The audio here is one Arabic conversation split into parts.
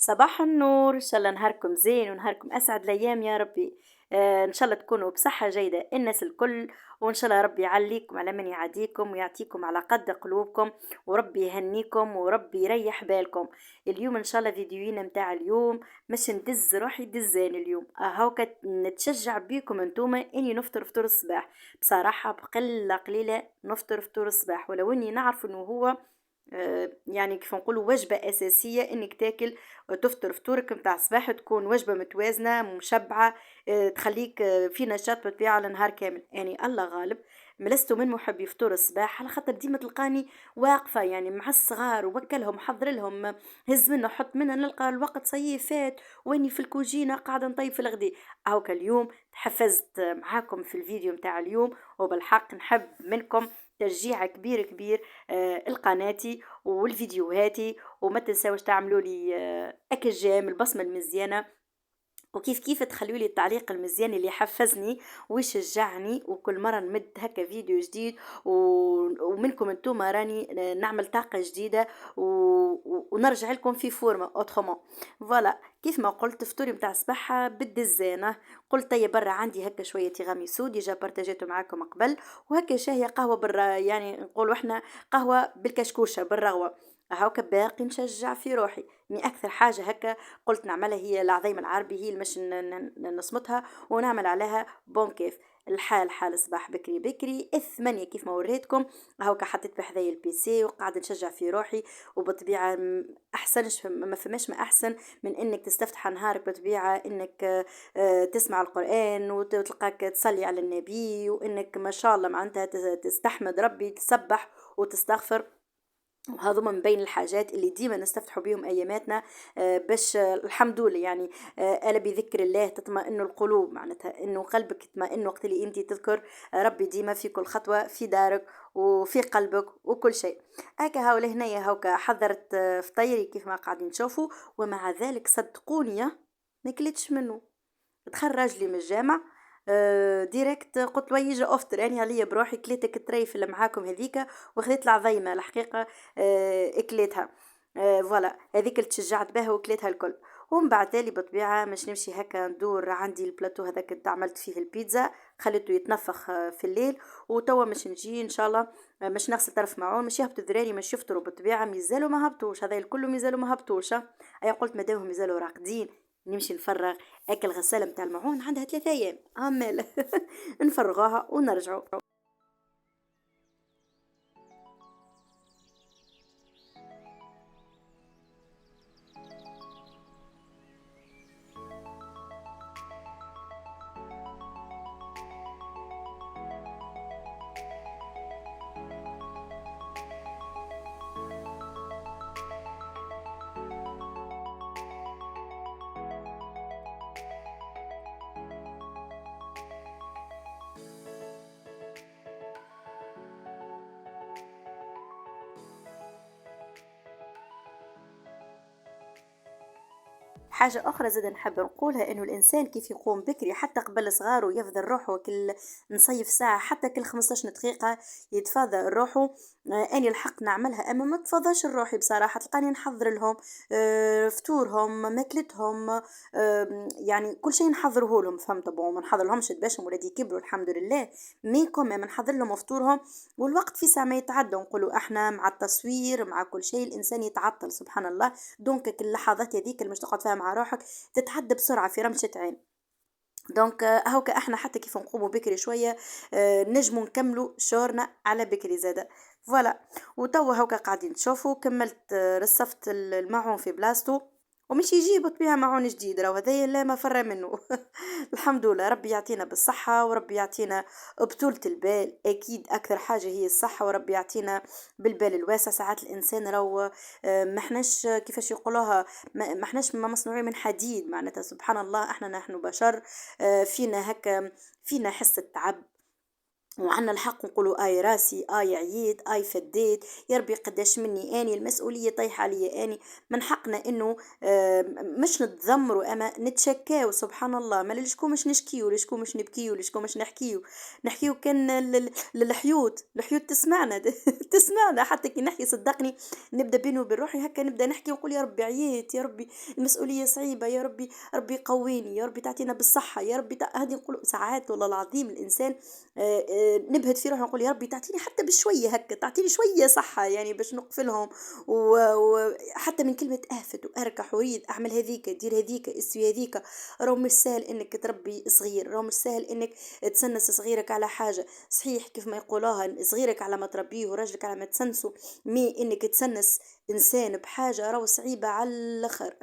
صباح النور، إن شاء الله نهاركم زين ونهاركم أسعد الأيام يا ربي. إن شاء الله تكونوا بصحة جيدة الناس الكل، وإن شاء الله ربي يعليكم على من يعاديكم ويعطيكم على قد قلوبكم، وربي يهنيكم وربي يريح بالكم. اليوم إن شاء الله فيديوهنا متاع اليوم مش ندز روحي دزان اليوم هاوكا نتشجع بيكم انتوما إني نفطر فطور الصباح. بصراحة بقلة قليلة نفطر فطور الصباح، ولو إني نعرف إنه هو يعني كيف نقولوا وجبة أساسية إنك تاكل تفطر فطورك متاع الصباح، تكون وجبة متوازنة مشبعة، تخليك في نشاط بالطبيعة على نهار كامل. يعني الله غالب لست من محبي فطور الصباح، على خاطر ديما تلقاني واقفة يعني مع الصغار وبكلهم حضر لهم، هز منه حط منه، نلقى الوقت صيي فات واني في الكوجينة قاعدة نطيب في الغداء. هاكا اليوم تحفزت معاكم في الفيديو متاع اليوم، وبالحق نحب منكم تشجيع كبير كبير القناتي والفيديوهاتي، وما تنساوش تعملوا لي اكل جام البصمه المزيانه، وكيف كيف تخلوا لي التعليق المزيان اللي يحفزني ويشجعني، وكل مرة نمد هكا فيديو جديد ومنكم انتم راني نعمل طاقة جديدة ونرجع لكم في فورمة اوترومون. فوالا كيف ما قلت فطوري متاع الصباح بالدزانة. قلت طيب برا عندي هكا شوية تيراميسو ديجا بارتاجيته معاكم قبل، وهكا شاهية قهوة برا، يعني نقولوا احنا قهوة بالكشكوشة بالرغوة. هاكا باقي نشجع في روحي. من اكثر حاجه هكا قلت نعملها هي العظيم العربي، هي اللي مش نصمتها ونعمل عليها بون كيف. الحال حال صباح بكري بكري الثمانية كيف ما وريتكم. هاكا حطيت بحذايا البيسي وقاعدة نشجع في روحي، وبطبيعة أحسنش ما فماش ما أحسن من إنك تستفتح نهارك بطبيعة إنك تسمع القرآن وتلقاك تصلي على النبي، وإنك ما شاء الله معناتها تستحمد ربي تسبح وتستغفر. وهذوما من بين الحاجات اللي ديما نستفتحوا بيهم اياماتنا، باش الحمد لله يعني. الا بذكر الله تطمئن القلوب، معناتها انه قلبك يطمئن وقت اللي انت تذكر ربي ديما في كل خطوه في دارك وفي قلبك وكل شيء. هكا هاو لهنايا هاكا حضرت فطيري كيف ما قاعدين تشوفوا، ومع ذلك صدقوني ما كليتش منه. دخل راجلي من الجامع، ديريكت قلت له يجي افطر، يعني عليا بروحي كليتك التريف اللي معاكم هذيك، وخذيت العظيمه الحقيقه اكليتها. فوالا هذيك اللي تشجعت بها وكليتها الكل. ومن بعد تالي بطبيعه مش نمشي هكا ندور عندي البلاتو هذاك اللي عملت فيه البيتزا، خليته يتنفخ في الليل. وتوا مش نجي ان شاء الله، مش نغسل طرف معون، مش يهبطوا الذراري مش يفطروا بطبيعه ميزالوا ما هبطوش، هذا الكل ميزالوا ما هبطوش. اي قلت مادامهم ميزالوا راقدين نمشي نفرغ هاك الغسالة متاع الماعون، عندها 3 أيام عمال نفرغوها ونرجعوا. حاجة أخرى زاد نحب نقولها إنه الإنسان كيف يقوم بكري حتى قبل صغاره يفضل روحه كل نصيف ساعة حتى كل 15 دقيقة يتفاضى روحه. أني الحق نعملها، أما ما تفضاش الروحي بصراحة تلقاني نحضر لهم فطورهم ماكلتهم، يعني كل شيء نحضره لهم، فهمت؟ بون ما نحضر لهمش تباشهم ولادي كبروا الحمد لله، ميكم ما نحضر لهم فطورهم. والوقت في ساعة ما يتعدى، نقولوا احنا مع التصوير مع كل شيء الإنسان يتعطل سبحان الله. دونك كل اللحظات هذيك اللي مش تقعد فيها مع روحك تتعدى بسرعة في رمشة عين. دونك هاوكا احنا حتى كيف نقوموا بكري شوية نجموا نكملوا شورنا على بكري زادة. فوالا وتوا هاوكا قاعدين تشوفوا كملت، رصفت الماعون في بلاصتو، ومش يجيب طبيعة معون جديد راهو هذايا لا مفر منه. الحمد لله ربي يعطينا بالصحة وربي يعطينا بطولة البال، أكيد أكثر حاجة هي الصحة، وربي يعطينا بالبال الواسع. ساعات الإنسان راهو محناش كيفاش يقولوها، محناش ما مصنوعين من حديد، معناتها سبحان الله احنا نحن بشر، فينا هكا فينا حس التعب، وعنا الحق نقولوا آي راسي آي عييت آي فديت، يا ربي قداش مني اني المسؤوليه طايحه عليا اني. من حقنا انه مش نتذمروا اما نتشكاو. سبحان الله، ما لشكون مش نشكيو، لشكون مش نبكيو، لشكون مش نحكيو. نحكيو كان للحيوت، الحيوت تسمعنا تسمعنا حتى كي نحكي صدقني. نبدا بيني وبين روحي هكا، نبدا نحكي ونقول يا ربي عييت، يا ربي المسؤوليه صعيبه، يا ربي ربي قويني، يا ربي تعطينا بالصحه، يا ربي هذه نقول ساعات والله العظيم الانسان نبهت في روحي نقول يا ربي تعطيني حتى بشوية هكا، تعطيني شوية صحة يعني باش نقفلهم. وحتى من كلمة أهفت وأركح وأريد أعمل هذيك دير هذيك استوي هذيك. راهو مش سهل إنك تربي صغير، راهو مش سهل إنك تسنس صغيرك على حاجة. صحيح كيف ما يقولوها صغيرك على ما تربيه وراجلك على ما تسنسه، مي إنك تسنس إنسان بحاجة راهو صعيبة على الآخر.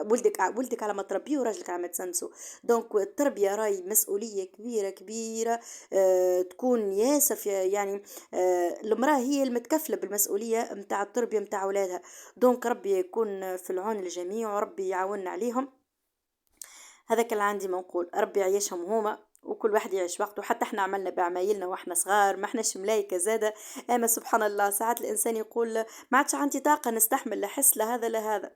ولدك على ما تربيه وراجلك على ما تسنسه. دونك التربية راهي مسؤولية كبيرة كبيرة. تكون ياسر في يعني المرأة هي المتكفلة بالمسؤولية متاع التربية متاع أولادها. دونك ربي يكون في العون الجميع وربي يعاوننا عليهم. هذاك اللي عندي ما نقول، ربي يعيشهم هما وكل واحد يعيش وقته. حتى احنا عملنا بعمايلنا واحنا صغار، ما احناش ملايكة زادة. اما سبحان الله ساعات الانسان يقول ما عادش عندي طاقة نستحمل لا حس لا هذا لا هذا.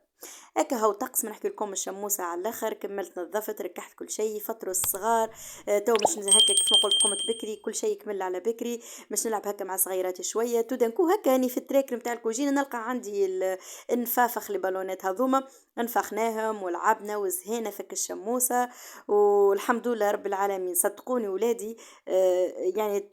هكا هو طقس. ما نحكي لكم الشموسة على الاخر، كملت نظفت ركحت كل شيء فطروا الصغار. تو مش هكا كيف ما قلت قمت بكري كل شيء كمل على بكري. مش نلعب هكا مع صغيراتي شوية تودنكو هكا اني في التراكر متاع الكوجينة نلقى عندي النفافخ بالونات هذوما. نفخناهم ولعبنا وزهينا فك الشموسة. والحمد لله رب العالمين صدقوني ولادي. يعني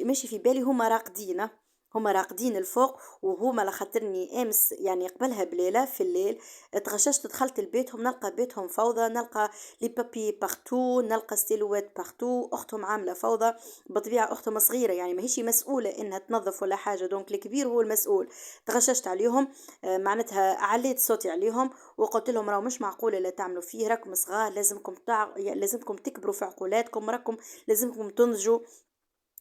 ماشي في بالي هما راقدين. هما راقدين الفوق وهما لخاطرني امس يعني قبلها بليله في الليل تغششت دخلت لبيتهم نلقى بيتهم فوضى، نلقى لي بابي بارتو، نلقى ستيلوات بارتو. اختهم عامله فوضى. بطبيعه اختهم صغيره يعني ماهيش مسؤوله انها تنظف ولا حاجه، دونك الكبير هو المسؤول. تغششت عليهم. معناتها عليت صوتي عليهم وقلت لهم راهو مش معقوله لا تعملوا فيه، راكم صغار لازمكم يعني لازمكم تكبروا في عقولاتكم، راكم لازمكم تنضجوا.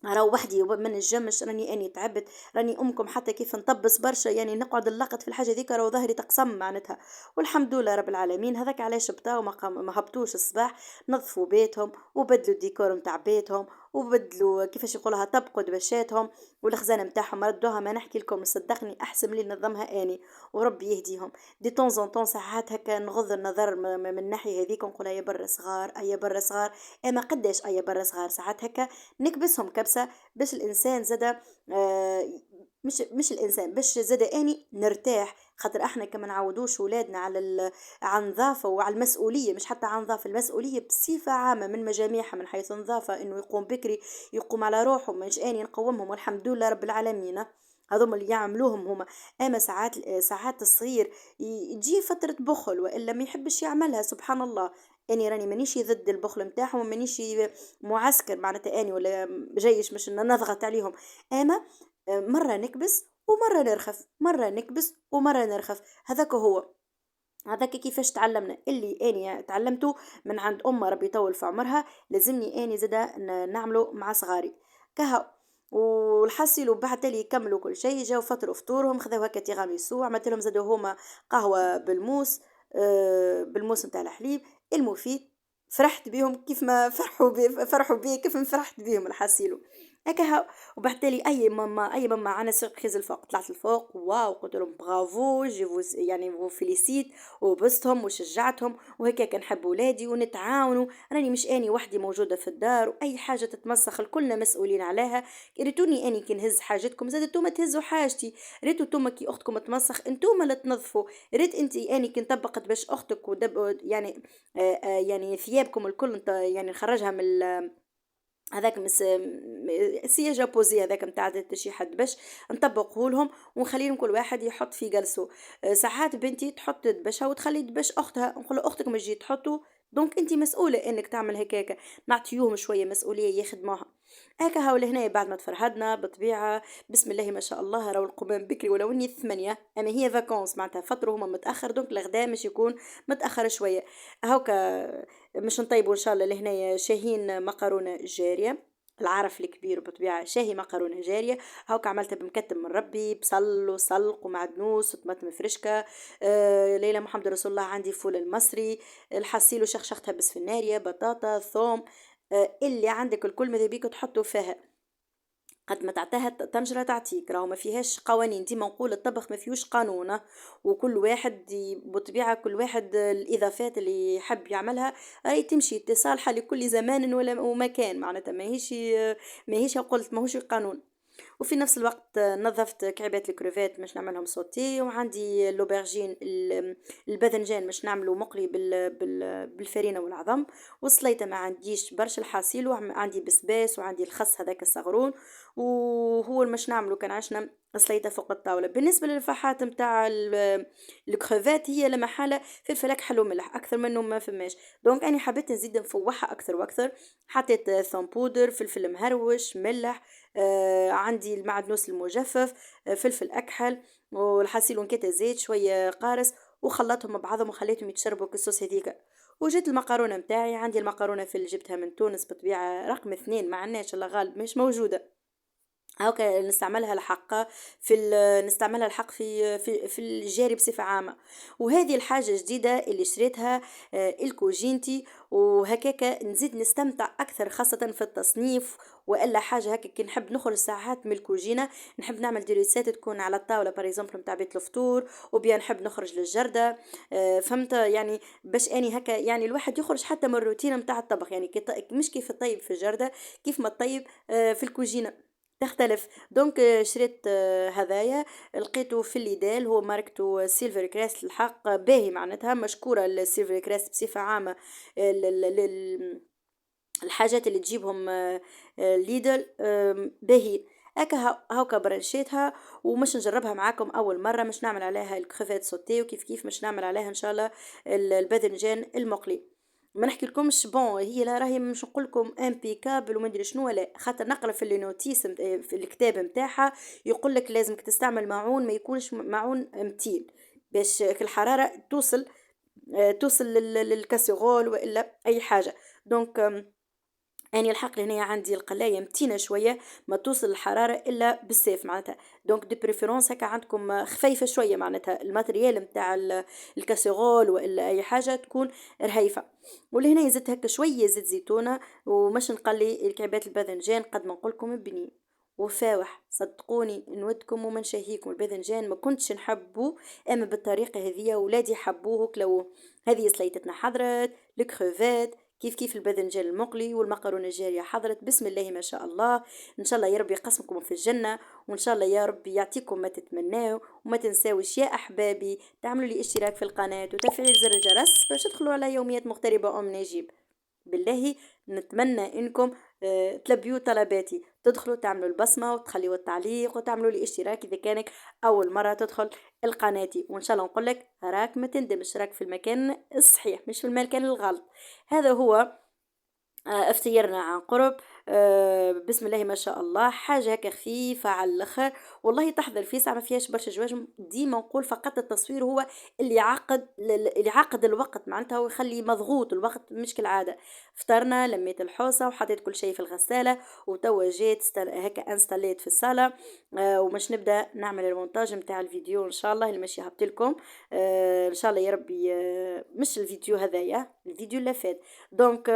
راهو وحدي ما نجمش، راني اني تعبت. راني امكم حتى كيف نطبس برشا يعني نقعد اللقط في الحاجه ذيك راهو ظهري تقسم معناتها. والحمد لله رب العالمين هذاك علاش بطاو ما هبطوش الصباح. نظفوا بيتهم وبدلوا الديكور متاع بيتهم وبدلوا كيفاش يقولها طبقوا دبشاتهم. والخزانه متاعهم ردوها. ما نحكي لكم صدقني احسن لي نظمها اني. وربي يهديهم. دي طونزون طون ساعات هكا نغض النظر من الناحيه هذيك ونقول يا برا صغار يا برا صغار. اما قداش يا برا صغار ساعات هكا نكبسهم كبسة باش الإنسان زدا. آه، مش الإنسان باش زدا أني نرتاح. خاطر احنا كما نعودوش ولادنا على النظافة وعلى المسؤولية، مش حتى على النظافة، المسؤولية بصفة عامة من مجاميعها من حيث النظافة انه يقوم بكري يقوم على روحه مش اني نقومهم. والحمد لله رب العالمين هذوما اللي يعملوهم هما. اما ساعات الصغير يجي فترة بخل والا ما يحبش يعملها. سبحان الله. اني راني مانيش ضد البخل متاعهم ومانيش معسكر معناتها اني ولا جيش مش نضغط عليهم. اما مرة نكبس ومرة نرخف، مرة نكبس ومرة نرخف. هذاك هو. هذاك كيفاش تعلمنا اللي اني تعلمته من عند امه ربي يطول في عمرها. لازمني اني زادا نعمله مع صغاري كها. والحصيلوا بعد اللي يكملوا كل شيء جاو فطروا فطورهم خذوا هكا تيراميسو عملت لهم زادوا هما قهوة بالموس. بالموس نتاع الحليب المفيد. فرحت بيهم كيف ما فرحوا بي كيف ما فرحت بيهم الحصيلو هكا وبعدالي اي ماما انا سيربريز الفوق طلعت الفوق واو قلت لهم برافو جيفو يعني فو فيليسيت. وبستهم وشجعتهم وهيك كنحب ولادي ونتعاونوا. راني مش اني وحدي موجوده في الدار واي حاجه تتمسخ الكلنا مسؤولين عليها. ريتوني اني كي نهز حاجتكم زاد انتوما تهزوا حاجتي. ريتو انتوما كي اختكم تمسخ انتوما اللي تنظفوا. ريت انت اني كي نطبقت باش اختك ودب يعني يعني ثيابكم الكل يعني نخرجها من هذاك سياجة بوزي هذاك متاع شي حد باش نطبقه لهم ونخليهم كل واحد يحط في جلسه. ساعات بنتي تحط دبشها وتخلي دبش اختها نقول اختك ما تجي تحطه. دونك انت مسؤولة انك تعمل هكاك. نعطيوهم شوية مسؤولية يخدموها. هكا هاول هنا بعد ما تفرهدنا بطبيعة بسم الله ما شاء الله راهو القمام بكري ولو اني 8 اما هي فاكونس معناتها فطروا هما متأخر دونك الغدا مش يكون متأخر شوية. هاوكا مش نطيبوا ان شاء الله لهنا شاهين مقرونة جارية. العرف الكبير بطبيعة شاهي مقرونة جارية. هاك عملتها بمكتب من ربي بصل وسلق ومعدنوس وطماطم فرشكة. ليلى محمد رسول الله عندي فول المصري. الحصيل وشخشختها بسفنارية بطاطا ثوم. اللي عندك الكل ماذا بيك تحطوا فيها. قد ما تعطيها طنجرة تعطيك، راهو ما فيهاش قوانين، ديما نقول الطبخ ما فيهوش قانون. وكل واحد بطبيعة كل واحد الإضافات اللي يحب يعملها راهي تمشي صالحة لكل زمان ولا ومكان، معناتها ماهيش قلت ماهوش قانون. وفي نفس الوقت نظفت كعبات الكروفات باش نعملهم سوتي، وعندي اللوبرجين الباذنجان باش نعملو مقلي بالفرينة والعظم. والسليطة ما عنديش برشا الحاصيل، وعندي بسباس وعندي الخس هذاك الصغرون، وهو مش نعملو كان عشنا سليطة فوق الطاولة. بالنسبة للفحات متاع الكروفات هي لما حالة فلفل حلو ملح أكثر منه ما فماش، دونك أنا حبيت نزيد نفوحها أكثر وأكثر. حطيت ثوم بودر، فلفل مهروش، ملح، عندي المعدنوس المجفف، فلفل أكحل، والحصيل ونكات زيت شوية قارص، وخلطهم مع بعضهم وخليتهم يتشربوا كالصوص هذيك. وجيت المقارونة متاعي، عندي المقارونة في اللي جبتها من تونس بطبيعة رقم 2 ما عندناش الله غالب مش موجودة. هاكا نستعملها الحق نستعملها الحق في الجاري بصفة عامة. وهذه الحاجة جديدة اللي شريتها، الكوجينتي. وهكاكا نزيد نستمتع أكثر خاصة في التصنيف، وإلا حاجة هكا كي نحب نخرج ساعات من الكوجينة، نحب نعمل ديريسات تكون على الطاولة باريزومبل متاع بيت الفطور، وبيا نحب نخرج للجردة. فهمت يعني باش اني هكا يعني الواحد يخرج حتى من الروتين متاع الطبخ، يعني مش كيف الطيب في الجردة كيف ما الطيب في الكوجينة تختلف. دونك شريت هذايا لقيته في الليدال، هو ماركته سيلفر كريست الحق باهي، معناتها مشكورة السيلفر كريست بصفة عامة. ال- ال- ال- الحاجات اللي تجيبهم ليدل باهي. هكا هاكا برشيتها، ومش نجربها معاكم اول مره، مش نعمل عليها الكريفات سوتي، وكيف كيف مش نعمل عليها ان شاء الله الباذنجان المقلي. ما نحكي لكمش بون هي لا راهي مش نقول لكم امبيكابل وما ادري شنو، لا خاطر نقرا في النوتيس في الكتاب نتاعها يقول لك لازمك تستعمل معون ما يكونش معون متين، باش الحراره توصل للكاسيرول والا اي حاجه. دونك اني الحق هنا عندي القلايه متينه شويه، ما توصل الحراره الا بالسيف معناتها. دونك دي بريفيرونس هكا عندكم خفيفه شويه، معناتها الماتريال نتاع الكاسيرول والا اي حاجه تكون رهيفه. ولهنا زدت هكا شويه زيت زيتونه، ومش نقلي الكعبات الباذنجان قد ما نقولكم بنين وفاوح، صدقوني نودكم ومن شهيكم. الباذنجان ما كنتش نحبه، اما بالطريقه هذه ولادي حبوه كلو. هذه سليتتنا حضرت الكروفات كيف كيف الباذنجان المقلي والمكرونه الجاريه حضرت، بسم الله ما شاء الله. ان شاء الله يا رب يقسمكم في الجنه، وان شاء الله يا رب يعطيكم ما تتمناو. وما تنساوش يا احبابي تعملوا لي اشتراك في القناه وتفعيل زر الجرس باش تدخلوا على يوميات مغتربه ام نجيب. بالله نتمنى انكم تلبيوا طلباتي، تدخلوا تعملوا البصمة وتخليوا التعليق وتعملوا لي اشتراك اذا كانك اول مرة تدخل القناتي. وان شاء الله نقول لك راك ما تندمش، راك في المكان الصحيح مش في المكان الغلط. هذا هو افتيرنا عن قرب. بسم الله ما شاء الله، حاجة هكا خفيفة على الاخر، والله تحضر في ساعة ما فيهاش برشا جواج. ديما نقول فقط التصوير هو اللي يعقد الوقت معناتها، ويخلي مضغوط الوقت مش كالعادة. فطرنا لميت الحوصة وحطيت كل شيء في الغسالة، وتوا جيت هكا انستاليت في الصالة. ومش نبدأ نعمل المونتاج متاع الفيديو ان شاء الله اللي ماشي هبط لكم ان شاء الله يا ربي. مش الفيديو هذايا، الفيديو اللي فات. دونك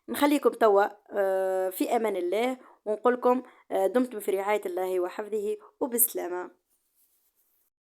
نخليكم توا في امان الله، ونقولكم دمتم في رعاية الله وحفظه وبسلامة.